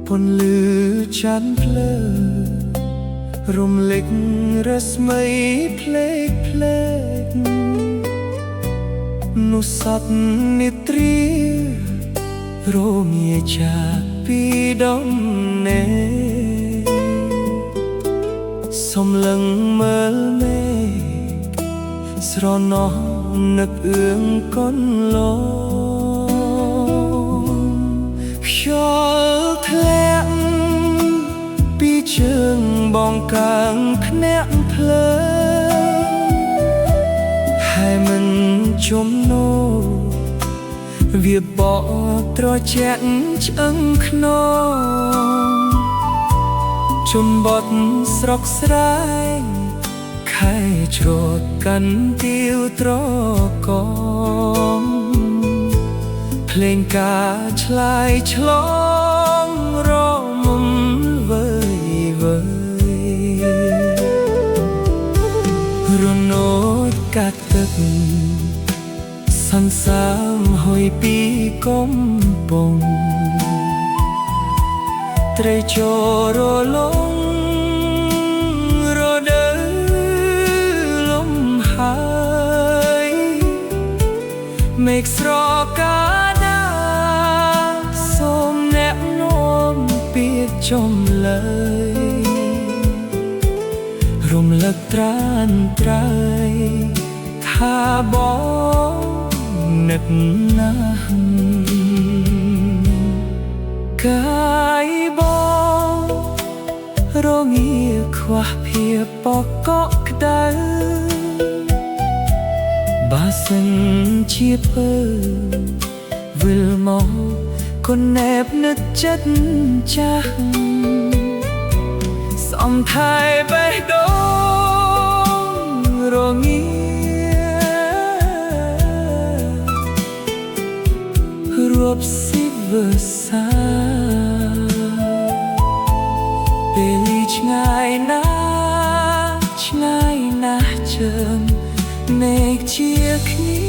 ពន្លឺច័ន្ទភ្លើរំលេចរស្មីផ្លេកផ្លេកនោះសត្វនិទ្រារងាចាពីដំណេកសំឡឹងមើលមេឃស្រណោះនឹកអឿងកូនលងខ្យល់ធ្លាក់ពីជើងបងកាំងភ្នាក់ភ្លើងហើយមិនជំនោវាបកត្រជាក់ឆ្អឹងខ្នងជនបទស្រុកស្រែងខែច្រូតកាន់ទាវត្រកងភ្លេងការឆ្លើយឆ្លងរមុំវើយវើយរនោចកាត់ទឹកសន្សាមហុយពីកំពង់ត្រីចូលរលងរដើលំហើយមេឃស្រកាដាសូមแนะនាំពីចំលើយរំលឹកត្រានត្រៃថាបងនឹកណាស់កាយបងរងាខ្វះភាពបកកក្ដៅបើសិនជាពើវិលមកក៏ណែបនឹកចិត្តចាស់សំថែបេះដូងរងារាប់សិបវស្សាពេលឆ្ងាយណាស់ឆ្ងាយណាស់ជើងមេឃជាគ្នា